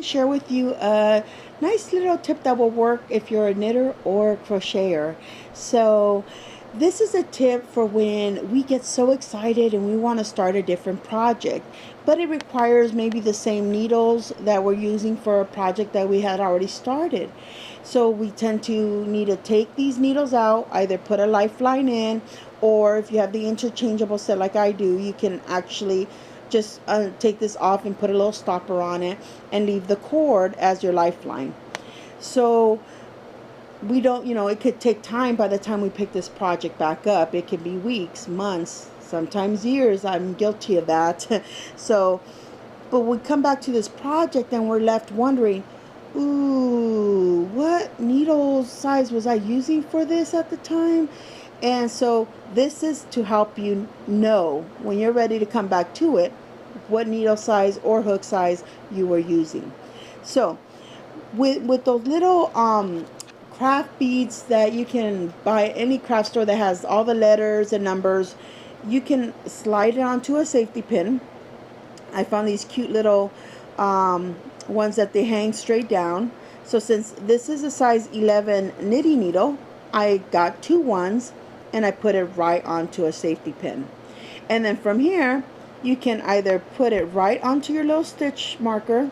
Share with you a nice little tip that will work if you're a knitter or a crocheter. So this is a tip for when we get so excited and we want to start a different project, but it requires maybe the same needles that we're using for a project that we had already started. So we tend to need to take these needles out, either put a lifeline in, or if you have the interchangeable set like I do, you can actually just take this off and put a little stopper on it and leave the cord as your lifeline. So we don't, it could take time by the time we pick this project back up. It could be weeks, months, sometimes years. I'm guilty of that. So, but we come back to this project and we're left wondering, ooh, what needle size was I using for this at the time? And so this is to help you know when you're ready to come back to it, what needle size or hook size you were using. So with those little craft beads that you can buy at any craft store that has all the letters and numbers, you can slide it onto a safety pin. I found these cute little ones that they hang straight down. So since this is a size 11 knitting needle, I got 2 ones and I put it right onto a safety pin. And then from here, you can either put it right onto your little stitch marker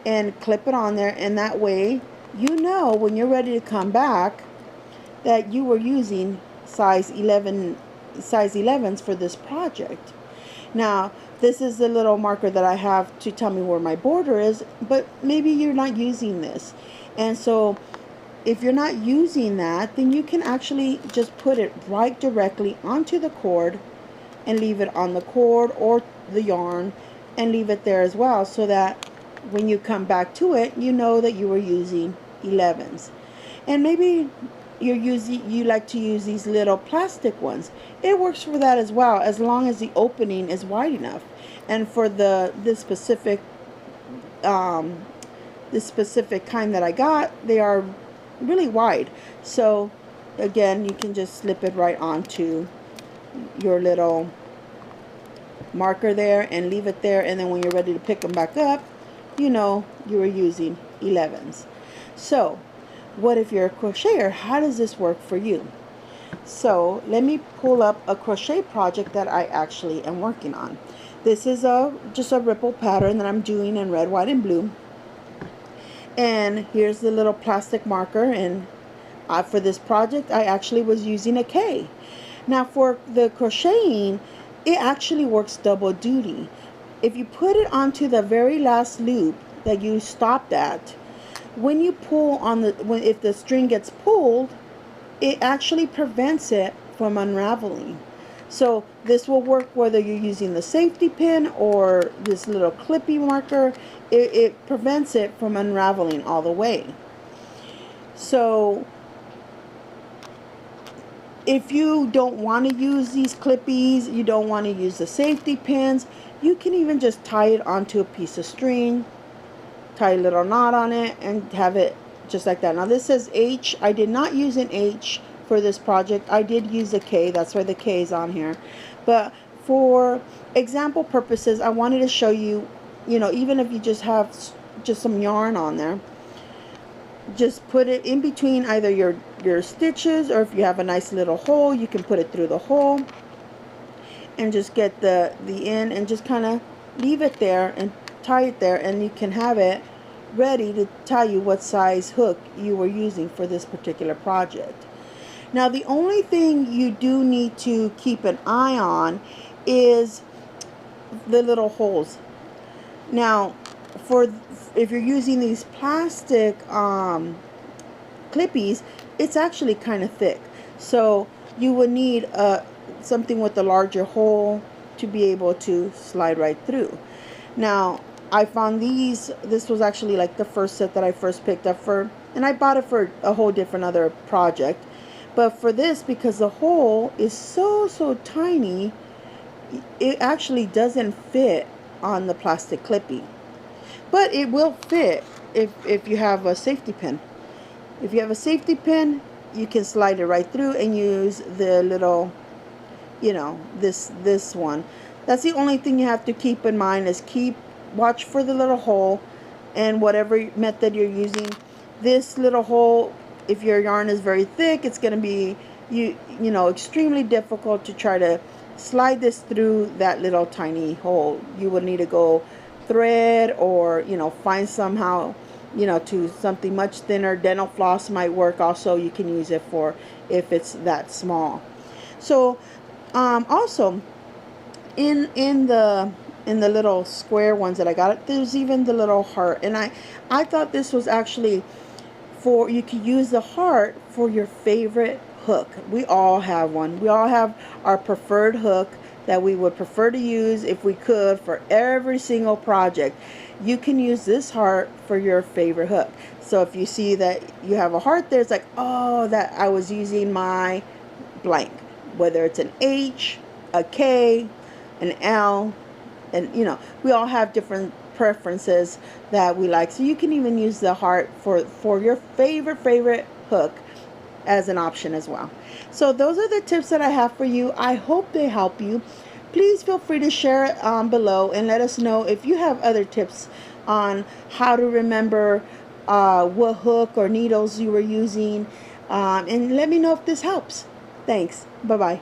and clip it on there, and that way you know when you're ready to come back that you were using size 11s for this project. Now this is the little marker that I have to tell me where my border is, but maybe you're not using this, and so if you're not using that, then you can actually just put it right directly onto the cord and leave it on the cord or the yarn and leave it there as well, so that when you come back to it, you know that you were using 11s. And maybe you like to use these little plastic ones. It works for that as well, as long as the opening is wide enough. And for this specific kind that I got, they are really wide. So again, you can just slip it right onto your little marker there and leave it there, and then when you're ready to pick them back up, you know you were using 11s. So what if you're a crocheter? How does this work for you? So let me pull up a crochet project that I actually am working on. This is just a ripple pattern that I'm doing in red, white, and blue. And here's the little plastic marker, and for this project I actually was using a K. Now for the crocheting, it actually works double duty. If you put it onto the very last loop that you stopped at, when you pull on if the string gets pulled, it actually prevents it from unraveling. So this will work whether you're using the safety pin or this little clippy marker. It prevents it from unraveling all the way. So if you don't want to use these clippies, you don't want to use the safety pins, you can even just tie it onto a piece of string, tie a little knot on it, and have it just like that. Now this says H. I did not use an H for this project. I did use a K. That's why the K is on here. But for example purposes, I wanted to show you, even if you just have just some yarn on there, just put it in between either your stitches, or if you have a nice little hole, you can put it through the hole and just get the end and just kind of leave it there and tie it there, and you can have it ready to tell you what size hook you were using for this particular project. Now the only thing you do need to keep an eye on is the little holes. Now if you're using these plastic clippies, it's actually kind of thick, so you would need something with a larger hole to be able to slide right through. Now I found this was actually like the first set that I first picked up and I bought it for a whole different other project, but for this, because the hole is so tiny, it actually doesn't fit on the plastic clippy. But it will fit if you have a safety pin. If you have a safety pin, you can slide it right through and use the little, this one. That's the only thing you have to keep in mind, is watch for the little hole and whatever method you're using. This little hole, if your yarn is very thick, it's going to be you know, extremely difficult to try to slide this through that little tiny hole. You would need to go thread, or you know, find somehow, you know, to something much thinner. Dental floss might work also. You can use it for if it's that small. So also in the little square ones that I got, there's even the little heart, and I thought this was actually for, you could use the heart for your favorite hook. We all have one. We all have our preferred hook that we would prefer to use if we could for every single project. You can use this heart for your favorite hook. So if you see that you have a heart there, it's like, oh, that I was using my blank, whether it's an H, a K, an L, and you know, we all have different preferences that we like. So you can even use the heart for your favorite hook as an option as well. So those are the tips that I have for you. I hope they help you. Please feel free to share it below, and let us know if you have other tips on how to remember what hook or needles you were using, and let me know if this helps. Thanks. Bye bye.